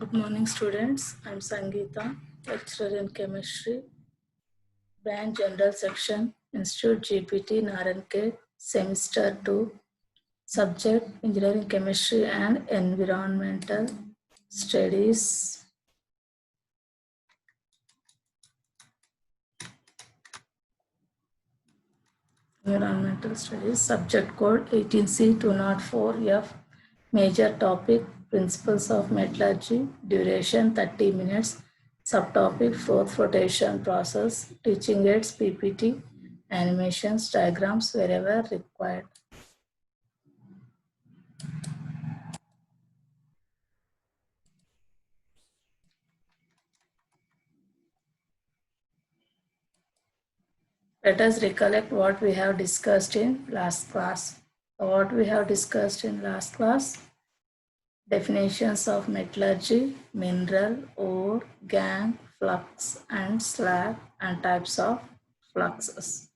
Good morning, students. I'm Sangeeta, lecturer in chemistry, branch general section, Institute GPT, Naranke, semester 2, subject engineering chemistry and environmental studies. Environmental studies, subject code 18C204F, major topic, principles of metallurgy, duration 30 minutes, subtopic, fourth flotation process, teaching aids, PPT, animations, diagrams wherever required. Let us recollect what we have discussed in last class. What we have discussed in last class: definitions of metallurgy, mineral, ore, gangue, flux and slag, and types of fluxes.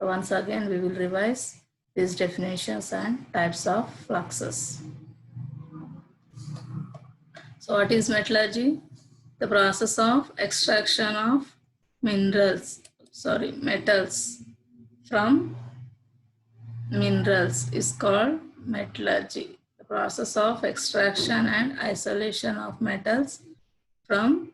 Once again, we will revise these definitions and types of fluxes. So what is metallurgy? The process of extraction of metals from minerals is called metallurgy. The process of extraction and isolation of metals from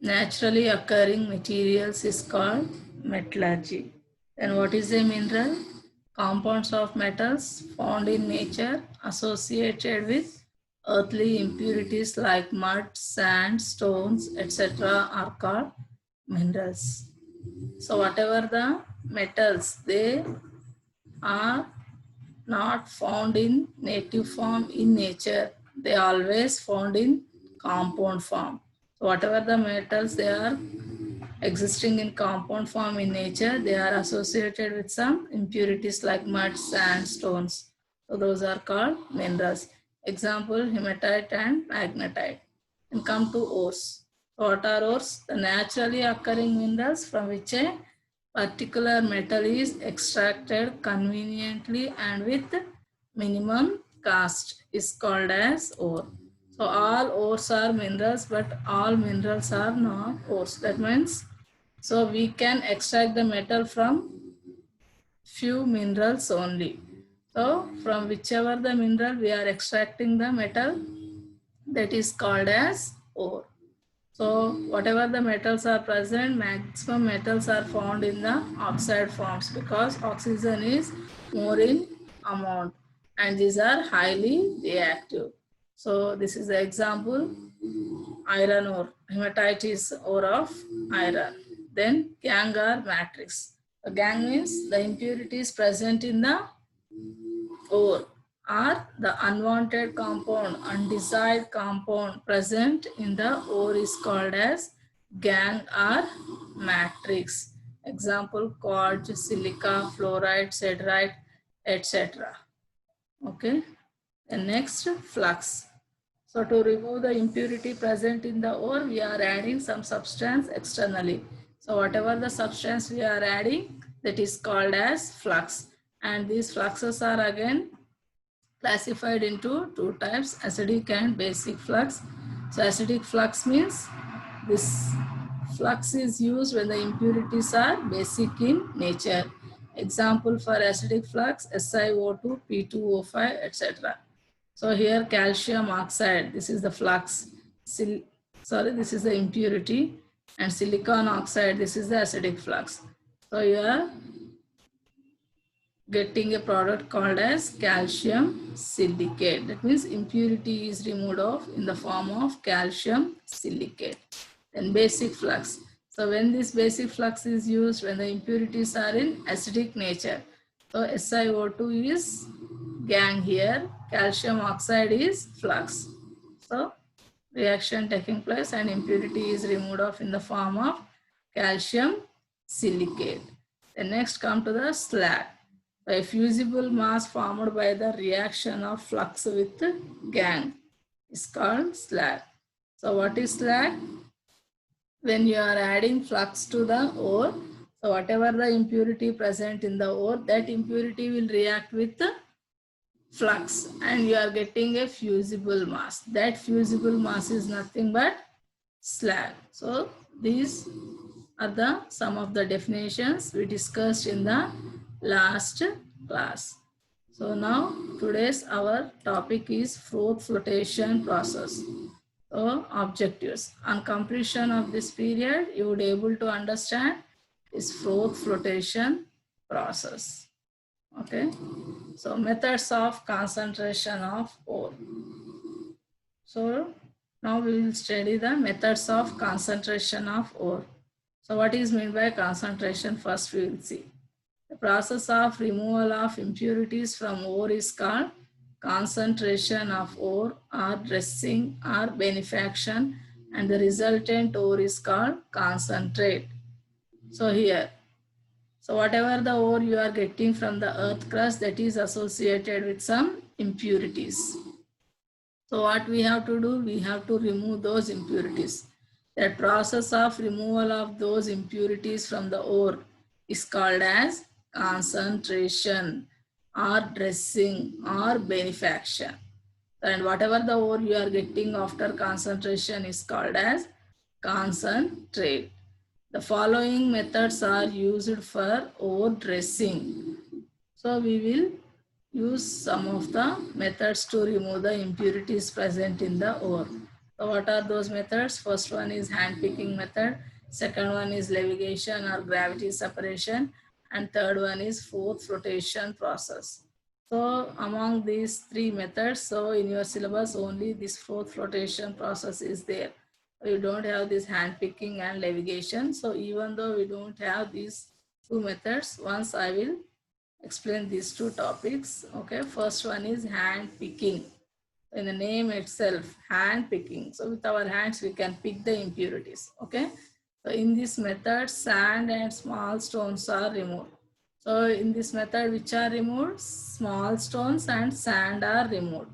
naturally occurring materials is called metallurgy. Then what is a mineral? Compounds of metals found in nature associated with earthly impurities like mud, sand, stones, etc. are called minerals. So whatever the metals, they are not found in native form in nature. They are always found in compound form. So whatever the metals, they are existing in compound form in nature, they are associated with some impurities like mud, sand, stones. So those are called minerals. Example, hematite and magnetite. And come to ores. So what are ores? The naturally occurring minerals from which a particular metal is extracted conveniently and with minimum cost is called as ore. So all ores are minerals, but all minerals are not ores. That means, so we can extract the metal from few minerals only. So from whichever the mineral we are extracting the metal, that is called as ore. So whatever the metals are present, maximum metals are found in the oxide forms because oxygen is more in amount and these are highly reactive. So this is the example: iron ore. Hematite is ore of iron. Then gangue or matrix. The gangue means the impurities present in the ore are the unwanted compound, undesired compound present in the ore is called as gangue or matrix. Example: quartz, silica, fluorite, siderite, etc. Okay. And next, flux. So to remove the impurity present in the ore, we are adding some substance externally. So whatever the substance we are adding, that is called as flux. And these fluxes are again classified into two types: acidic and basic flux. So acidic flux means this flux is used when the impurities are basic in nature. Example for acidic flux: SiO2, P2O5, etc. So here calcium oxide, this is the flux. This is the impurity. And silicon oxide, this is the acidic flux. So you are getting a product called as calcium silicate. That means impurity is removed off in the form of calcium silicate. Then basic flux. So when this basic flux is used, when the impurities are in acidic nature. So SiO2 is gangue here, calcium oxide is flux. So reaction taking place and impurity is removed off in the form of calcium silicate. Then next come to the slag. A fusible mass formed by the reaction of flux with gangue is called slag. So what is slag? When you are adding flux to the ore, so whatever the impurity present in the ore, that impurity will react with flux and you are getting a fusible mass. That fusible mass is nothing but slag. So these are the some of the definitions we discussed in the last class. So now today's our topic is Froth flotation process. So objectives. On completion of this period, you would able to understand this Froth flotation process. Okay. So methods of concentration of ore. So now we will study the methods of concentration of ore. So what is meant by concentration? First we will see. The process of removal of impurities from ore is called concentration of ore or dressing or benefaction, and the resultant ore is called concentrate. So here, so whatever the ore you are getting from the earth crust, that is associated with some impurities. So what we have to do? We have to remove those impurities. That process of removal of those impurities from the ore is called as concentration or dressing or benefaction. And whatever the ore you are getting after concentration is called as concentrate. The following methods are used for ore dressing. So we will use some of the methods to remove the impurities present in the ore. So what are those methods? First one is hand picking method. Second one is levitation or gravity separation. And third one is Froth flotation process. So among these three methods, so in your syllabus only this Froth flotation process is there. We don't have this hand picking and levitation. So even though we don't have these two methods, once I will explain these two topics. Okay, first one is hand picking. In the name itself, hand picking. So with our hands we can pick the impurities. Okay, so in this method sand and small stones are removed. So in this method which are removed? Small stones and sand are removed.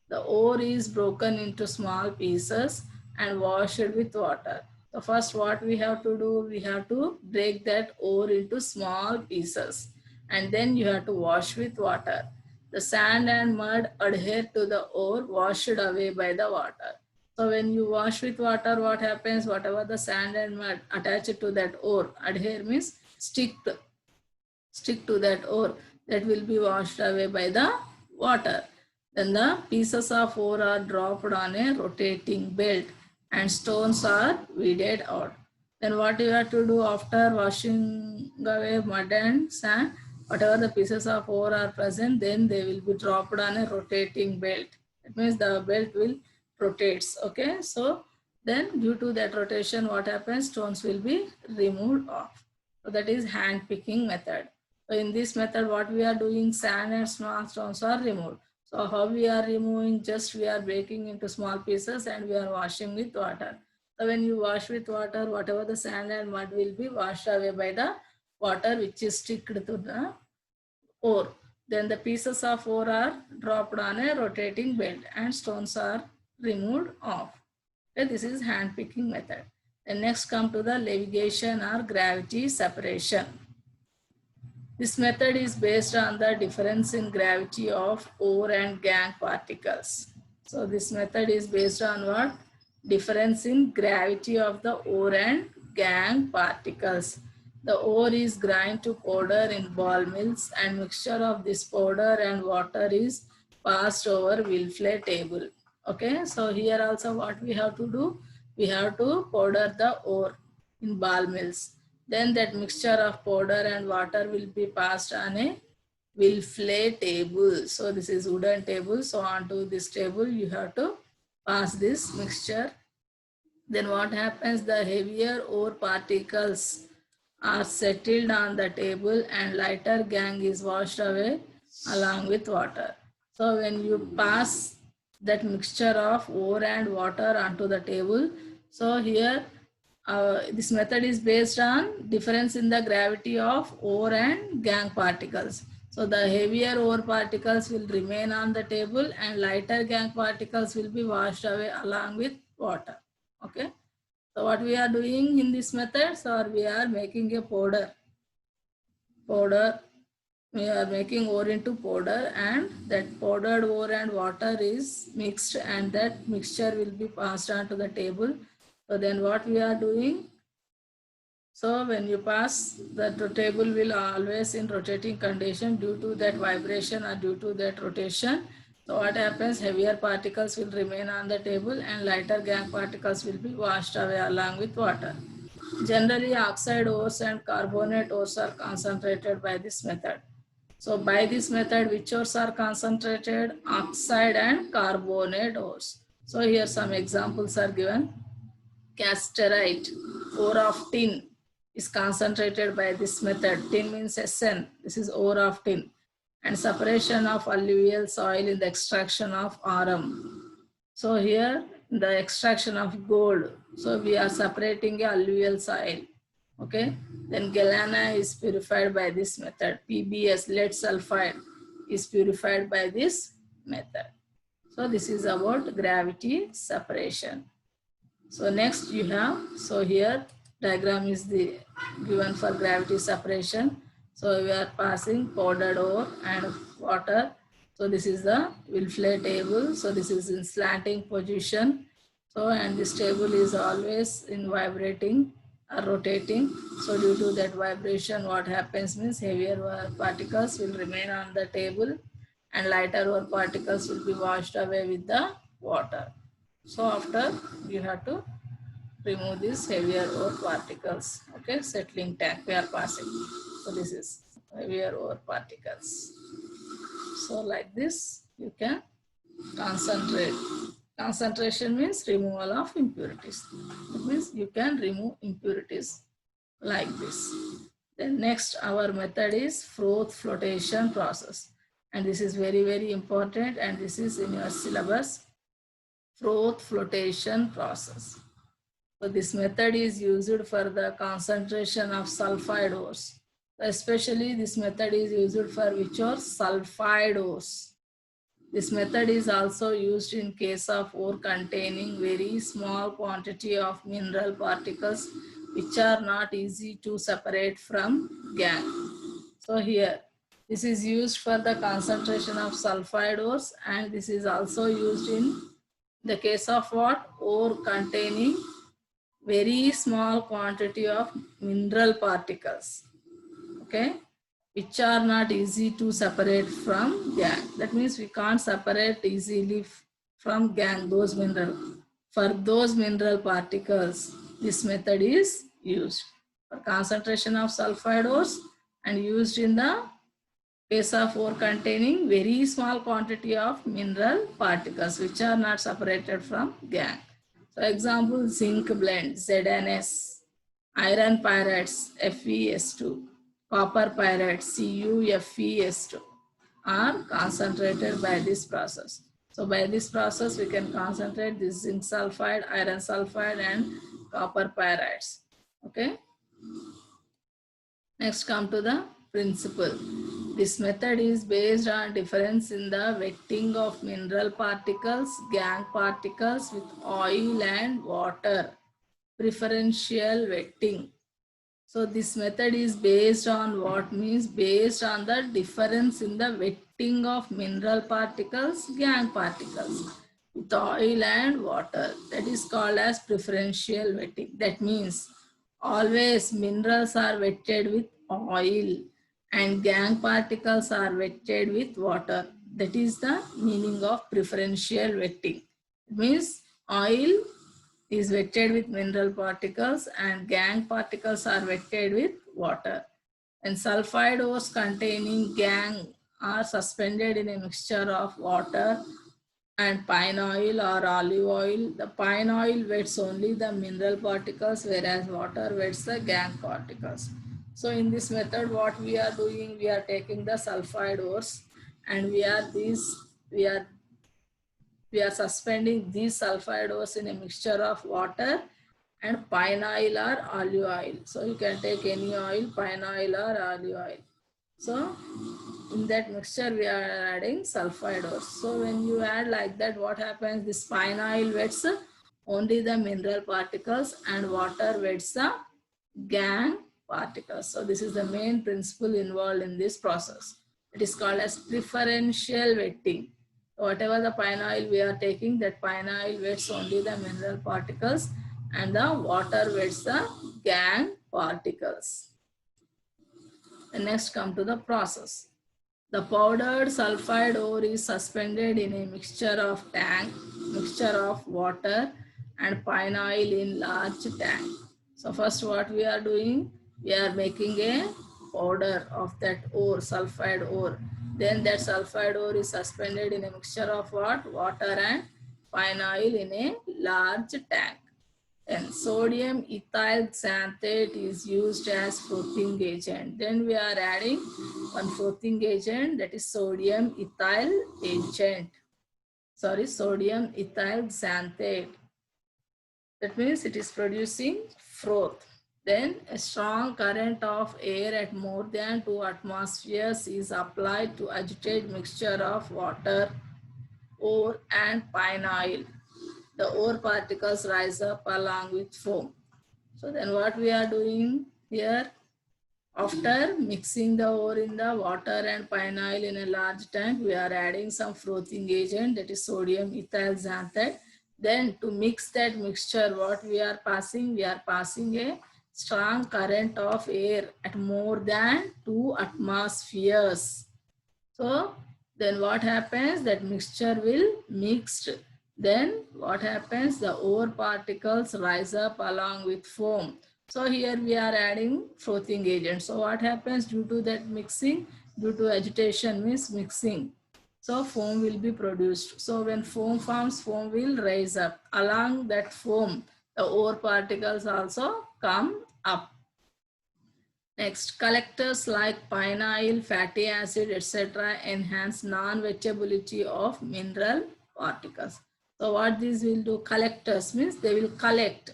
The ore is broken into small pieces and washed with water. So first what we have to do? We have to break that ore into small pieces and then you have to wash with water. The sand and mud adhere to the ore washed away by the water. So when you wash with water, what happens? Whatever the sand and mud attached to that ore, adhere means stick to that ore, that will be washed away by the water. Then the pieces of ore are dropped on a rotating belt and stones are weeded out. Then what you have to do after washing away mud and sand? Whatever the pieces of ore are present, then they will be dropped on a rotating belt. It means the belt will rotates. Okay, so then due to that rotation, what happens? Stones will be removed off. So that is hand picking method. So in this method, what we are doing? Sand and small stones are removed. So how we are removing? Just we are breaking into small pieces and we are washing with water. So when you wash with water, whatever the sand and mud will be washed away by the water which is sticked to the ore. Then the pieces of ore are dropped on a rotating belt and stones are removed off. Okay, this is hand picking method. Then next come to the levitation or gravity separation. This method is based on the difference in gravity of ore and gangue particles. So this method is based on what? Difference in gravity of the ore and gangue particles. The ore is ground to powder in ball mills and mixture of this powder and water is passed over Wilfley table. Okay, so here also what we have to do? We have to powder the ore in ball mills. Then that mixture of powder and water will be passed on a Wilfley table. So this is wooden table. So onto this table you have to pass this mixture. Then what happens? The heavier ore particles are settled on the table and lighter gangue is washed away along with water. So when you pass that mixture of ore and water onto the table, so here this method is based on difference in the gravity of ore and gangue particles. So the heavier ore particles will remain on the table and lighter gangue particles will be washed away along with water. Okay. So what we are doing in this method, so we are making a powder we are making ore into powder, and that powdered ore and water is mixed, and that mixture will be passed on to the table. So then what we are doing? So when you pass, the table will always in rotating condition due to that vibration or due to that rotation. So what happens, heavier particles will remain on the table and lighter gangue particles will be washed away along with water. Generally, oxide ores and carbonate ores are concentrated by this method. So by this method, which ores are concentrated? Oxide and carbonate ores. So here some examples are given. Casterite, ore of tin, is concentrated by this method. Tin means SN. This is ore of tin. And separation of alluvial soil in the extraction of aurum. So here the extraction of gold. So we are separating a alluvial soil. Okay. Then galena is purified by this method. PBS, lead sulfide, is purified by this method. So this is about gravity separation. So next you have, so here diagram is the given for gravity separation. So we are passing powdered ore and water. So this is the Wilfley table. So this is in slanting position. So and this table is always in vibrating or rotating. So due to that vibration, what happens means heavier particles will remain on the table and lighter ore particles will be washed away with the water. So after you have to remove these heavier ore particles. Okay, settling tank we are passing. So this is heavier ore particles. So like this you can concentrate. Concentration means removal of impurities. It means you can remove impurities like this. Then next our method is froth flotation process. And this is very, very important, and this is in your syllabus. Froth flotation process. So this method is used for the concentration of sulfide ores. Especially this method is used for which ores? Sulfide ores. This method is also used in case of ore containing very small quantity of mineral particles which are not easy to separate from gangue. So here, this is used for the concentration of sulfide ores, and this is also used in the case of what? Ore containing very small quantity of mineral particles, okay, which are not easy to separate from gangue. That means we can't separate easily from gangue those mineral. For those mineral particles, this method is used for concentration of sulfide ores and used in the case of ore containing very small quantity of mineral particles which are not separated from gangue. So example, zinc blend, ZNS, iron pyrites, FeS2, copper pyrites, CuFeS2 are concentrated by this process. So by this process, we can concentrate this zinc sulfide, iron sulfide and copper pyrites. Okay. Next come to the principle. This method is based on difference in the wetting of mineral particles, gangue particles with oil and water. Preferential wetting. So this method is based on what? Means based on the difference in the wetting of mineral particles, gangue particles with oil and water. That is called as preferential wetting. That means always minerals are wetted with oil and gangue particles are wetted with water. That is the meaning of preferential wetting. It means oil is wetted with mineral particles and gangue particles are wetted with water. And sulfide ores containing gangue are suspended in a mixture of water and pine oil or olive oil. The pine oil wets only the mineral particles, whereas water wets the gangue particles. So in this method, what we are doing, we are taking the sulfide ores and we are suspending these sulfide ores in a mixture of water and pine oil or olive oil. So you can take any oil, pine oil or olive oil. So in that mixture we are adding sulfide ores. So when you add like that, what happens? This pine oil wets only the mineral particles and water wets the gangue particles. So this is the main principle involved in this process. It is called as preferential wetting. Whatever the pine oil we are taking, that pine oil wets only the mineral particles and the water wets the gangue particles. And next come to the process. The powdered sulfide ore is suspended in a mixture of water and pine oil in large tank. So first what we are doing, we are making a powder of that ore, sulfide ore. Then that sulfide ore is suspended in a mixture of what? Water and pine oil in a large tank. And sodium ethyl xanthate is used as frothing agent. Then we are adding one frothing agent, that is sodium ethyl agent. Sodium ethyl xanthate. That means it is producing froth. Then a strong current of air at more than 2 atmospheres is applied to agitate mixture of water, ore and pine oil. The ore particles rise up along with foam. So then what we are doing here, after mixing the ore in the water and pine oil in a large tank, we are adding some frothing agent, that is sodium ethyl xanthate. Then to mix that mixture, what we are passing? We are passing a strong current of air at more than 2 atmospheres. So then what happens? That mixture will mixed. Then what happens? The ore particles rise up along with foam. So here we are adding frothing agent. So what happens due to that mixing? Due to agitation means mixing. So foam will be produced. So when foam forms, foam will rise up. Along that foam, the ore particles also come up. Next, collectors like pine oil, fatty acid, etc. enhance non-wettability of mineral particles. So what these will do? Collectors means they will collect.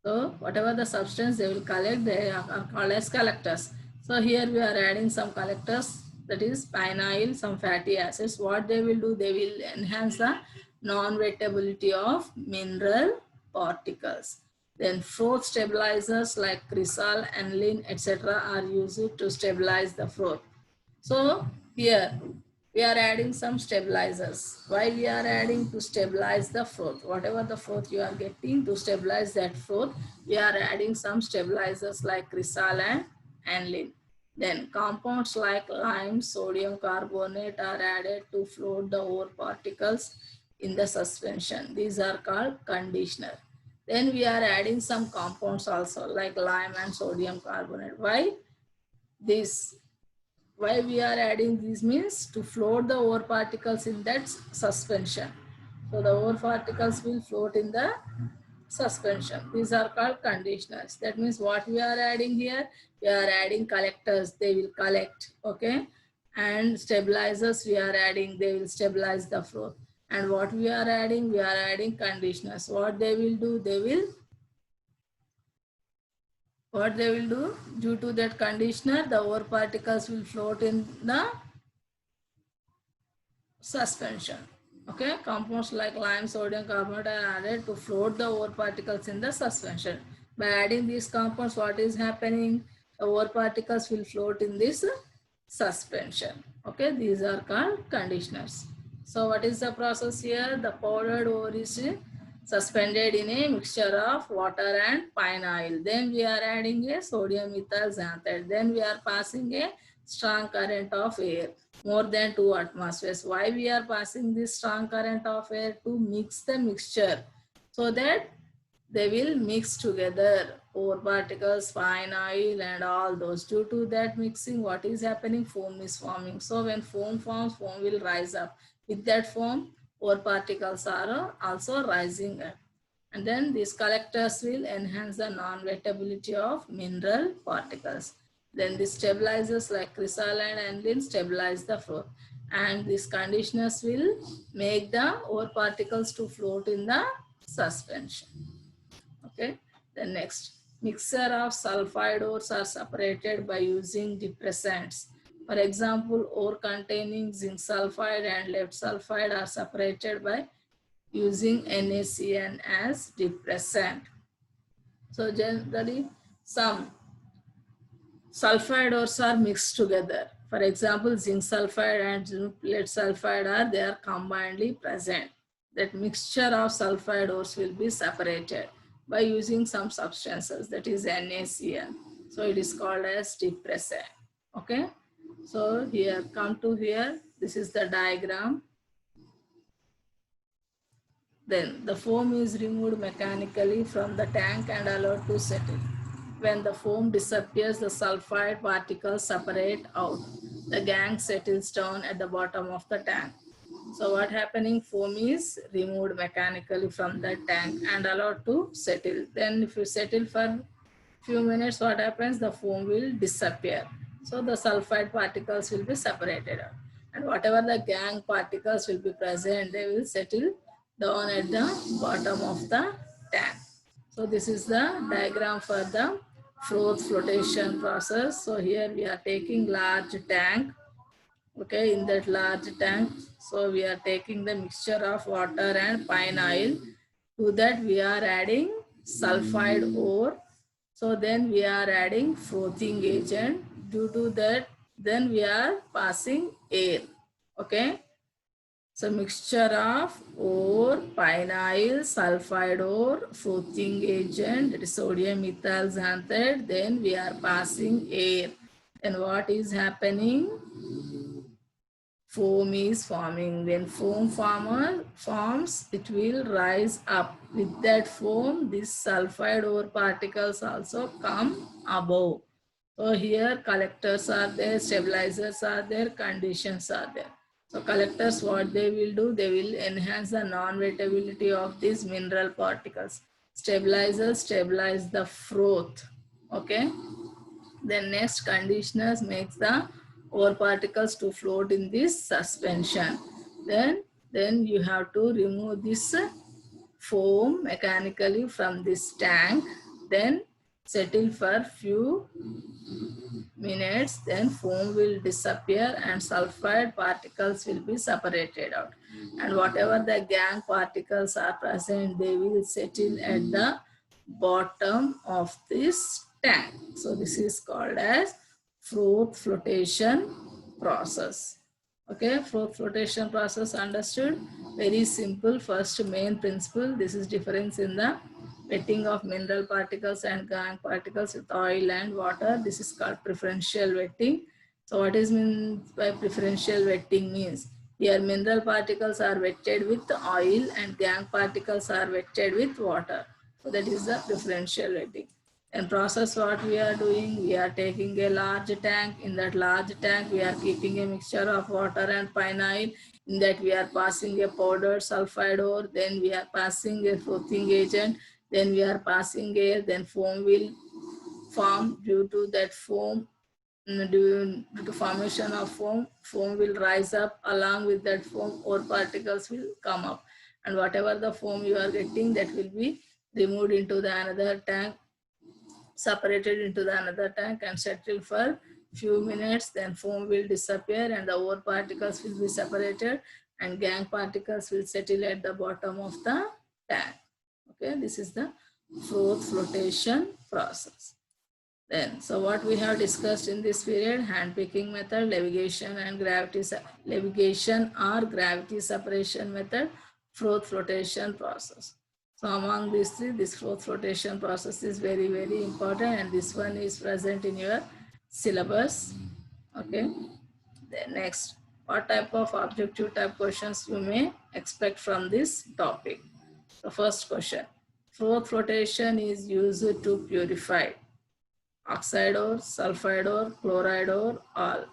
So whatever the substance they will collect, they are called as collectors. So here we are adding some collectors, that is pine oil, some fatty acids. What they will do? They will enhance the non-wettability of mineral particles. Then froth stabilizers like cresol, aniline, etc. are used to stabilize the froth. So here we are adding some stabilizers. Why we are adding? To stabilize the froth. Whatever the froth you are getting, to stabilize that froth, we are adding some stabilizers like cresol and aniline. Then compounds like lime, sodium carbonate are added to float the ore particles in the suspension. These are called conditioner. Then we are adding some compounds also like lime and sodium carbonate. Why this? Why we are adding these means to float the ore particles in that suspension. So the ore particles will float in the suspension. These are called conditioners. That means what we are adding here, we are adding collectors, they will collect, okay? And stabilizers we are adding, they will stabilize the flow. And what we are adding conditioners. What they will do, what they will do, due to that conditioner, the ore particles will float in the suspension. Okay, compounds like lime, sodium carbonate are added to float the ore particles in the suspension. By adding these compounds, what is happening? The ore particles will float in this suspension. Okay, these are called conditioners. So what is the process here? The powdered ore is suspended in a mixture of water and pine oil. Then we are adding a sodium ethyl xanthate. Then we are passing a strong current of air more than 2 atmospheres. Why we are passing this strong current of air? To mix the mixture so that they will mix together, ore particles, fine oil and all those. Due to that mixing, what is happening? Foam is forming. So when foam forms, foam will rise up. With that foam, ore particles are also rising up. And then these collectors will enhance the non-wettability of mineral particles. Then the stabilizers like cresol and aniline stabilize the flow. And these conditioners will make the ore particles to float in the suspension. Okay, then next, mixture of sulfide ores are separated by using depressants. For example, ore containing zinc sulfide and lead sulfide are separated by using NaCN as depressant. So generally, some sulfide ores are mixed together. For example, zinc sulfide and lead sulfide they are combinedly present. That mixture of sulfide ores will be separated by using some substances, that is NaCl. So it is called as depressant. Okay. So here, come to here, this is the diagram. Then the foam is removed mechanically from the tank and allowed to settle. When the foam disappears, the sulfide particles separate out. The gang settles down at the bottom of the tank. So what happening? Foam is removed mechanically from the tank and allowed to settle. Then if you settle for few minutes, what happens? The foam will disappear. So the sulfide particles will be separated out. And whatever the gang particles will be present, they will settle down at the bottom of the tank. So this is the diagram for the froth flotation process. So here we are taking large tank. Okay, in that large tank, so we are taking the mixture of water and pine oil. To that we are adding sulfide ore. So then we are adding frothing agent. Due to that, then we are passing air. Okay. So mixture of ore, pine oil, sulfide ore, frothing agent, that is sodium ethyl xanthate. Then we are passing air. And what is happening? Foam is forming. When foam forms, it will rise up. With that foam, these sulfide ore particles also come above. So here collectors are there, stabilizers are there, conditions are there. So collectors, what they will do, they will enhance the non-wettability of these mineral particles. Stabilizers stabilize the froth. Okay. Then next, conditioners makes the ore particles to float in this suspension. Then you have to remove this foam mechanically from this tank. Then settle for few minutes. Then foam will disappear and sulfide particles will be separated out. And whatever the gang particles are present, they will settle at the bottom of this tank. So this is called as froth flotation process. Okay, froth flotation process understood? Very simple. First main principle, this is difference in the wetting of mineral particles and gang particles with oil and water. This is called preferential wetting. So what is meant by preferential wetting means? Here mineral particles are wetted with oil and gang particles are wetted with water. So that is the preferential wetting. And process what we are doing, we are taking a large tank. In that large tank, we are keeping a mixture of water and pine oil. In that we are passing a powdered sulfide ore. Then we are passing a frothing agent. Then we are passing air. Then foam will form. Due to that foam, due to formation of foam will rise up. Along with that foam, ore particles will come up. And whatever the foam you are getting, that will be removed into the another tank, separated into the another tank and settle for few minutes. Then foam will disappear and the ore particles will be separated and gang particles will settle at the bottom of the tank. Okay, this is the froth flotation process. Then, so what we have discussed in this period, hand picking method, levitation and levitation or gravity separation method, froth flotation process. So among these three, this froth flotation process is very, very important and this one is present in your syllabus. Okay. Then next, what type of objective type questions you may expect from this topic? The first question, froth flotation is used to purify oxide ore, sulfide ore, chloride ore, all.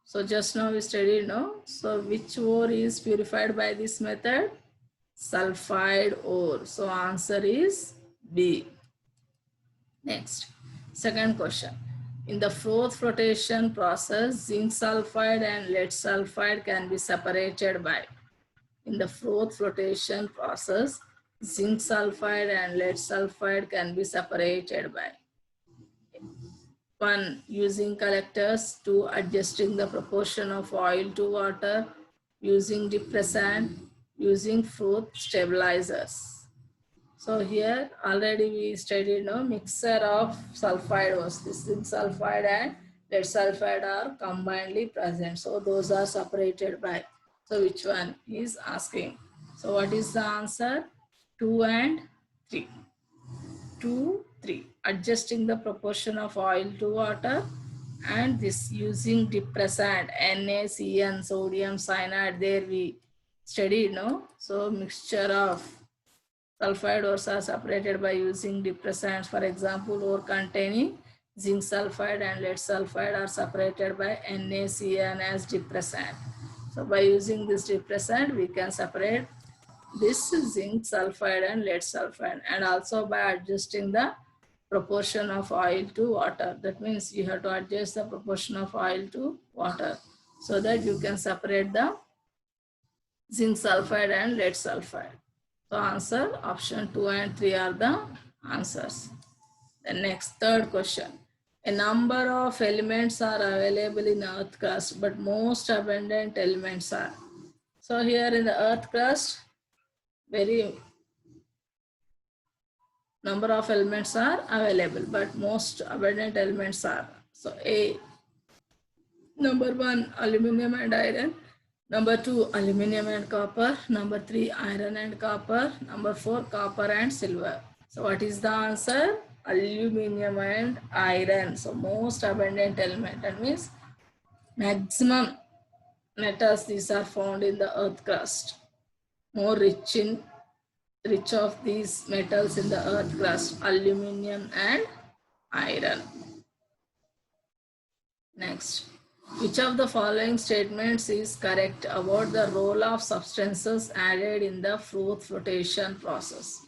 So just now we studied, no? So which ore is purified by this method? Sulfide ore. So answer is B. Next, second question. In the froth flotation process, zinc sulfide and lead sulfide can be separated by. In the froth flotation process, zinc sulfide and lead sulfide can be separated by. 1. Using collectors. 2. Adjusting the proportion of oil to water. Using depressant. Using froth stabilizers. So here already we studied, no, mixture of sulfide was this zinc sulfide and lead sulfide are combinedly present. So those are separated by. So which one is asking? So what is the answer? 2 and 3. 2, 3. Adjusting the proportion of oil to water, and this using depressant NaCN sodium cyanide. There we studied, no? So mixture of sulfide ores are separated by using depressants. For example, ore containing zinc sulfide and lead sulfide are separated by NaCN as depressant. So by using this depressant, we can separate this zinc sulfide and lead sulfide, and also by adjusting the proportion of oil to water. That means you have to adjust the proportion of oil to water so that you can separate the zinc sulfide and lead sulfide. So answer option 2 and 3 are the answers. The next third question. A number of elements are available in earth crust, but most abundant elements are. So here in the earth crust, very number of elements are available, but most abundant elements are. So A, number 1, aluminum and iron. Number 2, aluminum and copper. Number 3, iron and copper. Number 4, copper and silver. So what is the answer? Aluminum and iron. So most abundant element. That means maximum metals these are found in the earth crust. More rich of these metals in the earth crust, aluminum and iron. Next, which of the following statements is correct about the role of substances added in the fruit flotation process?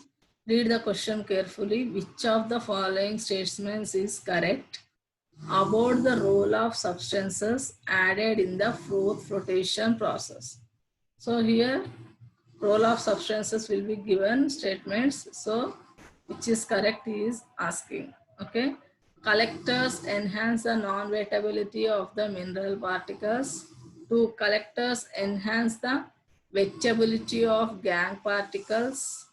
Read the question carefully. Which of the following statements is correct about the role of substances added in the fruit flotation process? So here role of substances will be given statements. So which is correct is asking. Okay. Collectors enhance the non-wettability of the mineral particles. 2. Collectors enhance the wettability of gangue particles.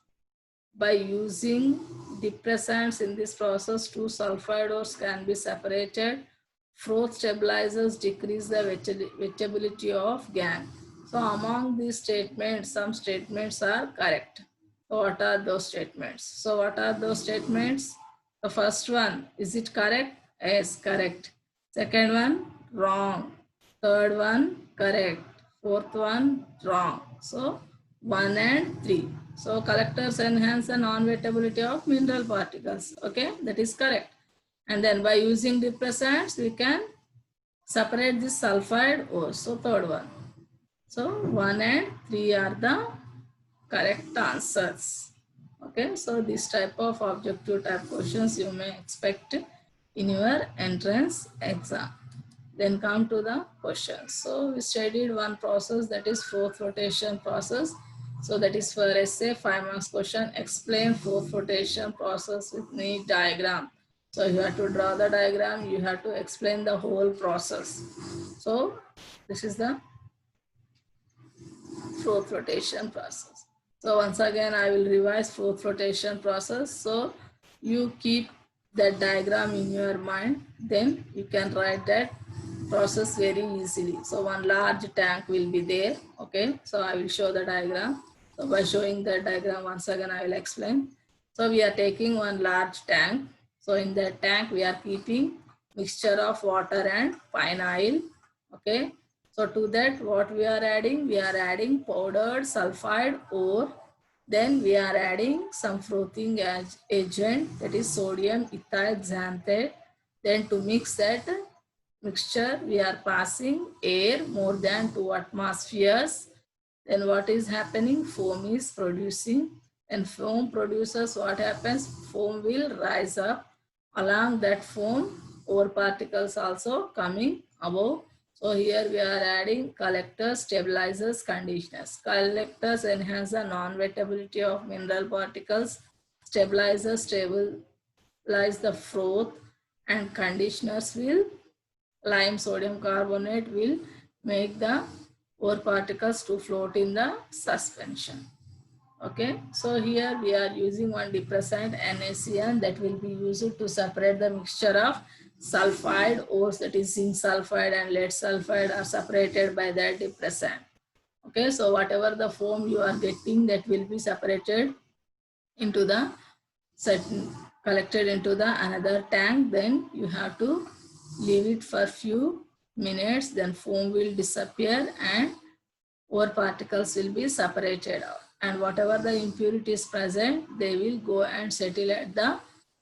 By using depressants in this process, 2 sulfide ores can be separated. Froth stabilizers decrease the wettability of gangue. So among these statements, some statements are correct. So what are those statements? So what are those statements? The first one, is it correct? Yes, correct. Second one, wrong. Third one, correct. Fourth one, wrong. So 1 and 3. So collectors enhance the non-wettability of mineral particles. Okay, that is correct. And then by using depressants, we can separate this sulfide ores. So third one. So 1 and 3 are the correct answers. Okay, so this type of objective type questions you may expect in your entrance exam. Then come to the questions. So we studied one process, that is Froth flotation process. So that is for essay 5 marks question. Explain Froth flotation process with neat diagram. So you have to draw the diagram, you have to explain the whole process. So this is the Froth flotation process. So once again I will revise Froth flotation process. So you keep that diagram in your mind, then you can write that process very easily. So one large tank will be there. Okay, so I will show the diagram. So by showing the diagram, once again I will explain. So we are taking one large tank. So in that tank we are keeping mixture of water and fine oil. Okay, so to that what we are adding? We are adding powdered sulfide ore. Then we are adding some frothing agent, that is sodium ethyl xanthate. Then to mix that mixture, we are passing air more than 2 atmospheres. Then what is happening? Foam is producing, and foam produces what happens? Foam will rise up. Along that foam, ore particles also coming above. So here we are adding collectors, stabilizers, conditioners. Collectors enhance the non-wettability of mineral particles. Stabilizers stabilize the froth, and conditioners will, lime sodium carbonate will make the ore particles to float in the suspension. Okay, so here we are using one depressant NaCN that will be used to separate the mixture of sulfide ores, that is zinc sulfide and lead sulfide, are separated by that depressant. Okay, so whatever the foam you are getting, that will be separated into the certain, collected into the another tank. Then you have to leave it for few minutes, then foam will disappear and ore particles will be separated out, and whatever the impurities present, they will go and settle at the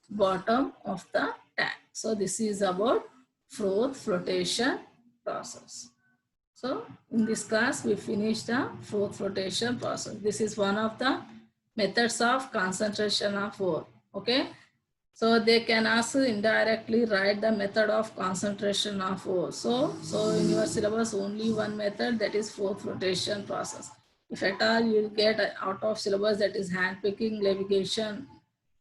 bottom of the tank. So this is about froth flotation process. So in this class, we finished the froth flotation process. This is one of the methods of concentration of ore. Okay. So they can also indirectly write the method of concentration of ore. So in your syllabus, only one method, that is froth flotation process. If at all you will get out of syllabus, that is hand picking, levitation.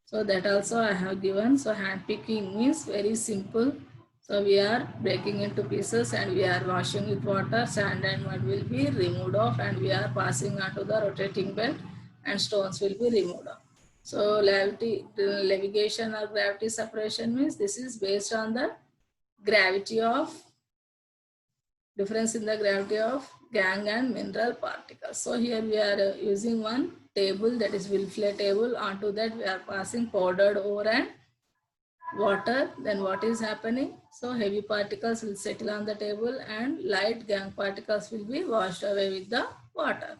So that also I have given. So hand picking means very simple. So we are breaking into pieces and we are washing with water, sand and mud will be removed off, and we are passing onto the rotating belt and stones will be removed off. So levitation or gravity separation means this is based on the gravity of, difference in the gravity of gangue and mineral particles. So here we are using one table, that is Wilfley table. Onto that we are passing powdered ore and water. Then what is happening? So heavy particles will settle on the table and light gangue particles will be washed away with the water.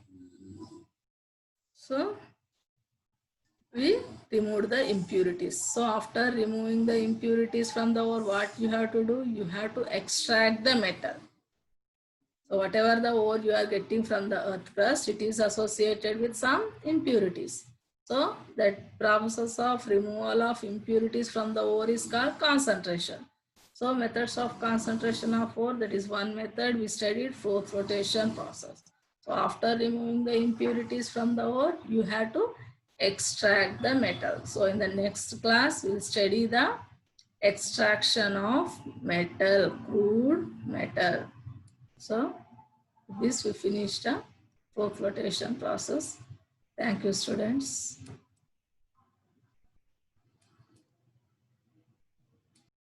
So we remove the impurities. So after removing the impurities from the ore, what you have to do? You have to extract the metal. So whatever the ore you are getting from the earth crust, it is associated with some impurities. So that process of removal of impurities from the ore is called concentration. So methods of concentration of ore, that is one method we studied, froth flotation process. So after removing the impurities from the ore, you have to extract the metal. So in the next class, we'll study the extraction of metal, crude metal. So this we finished the froth flotation process. Thank you, students.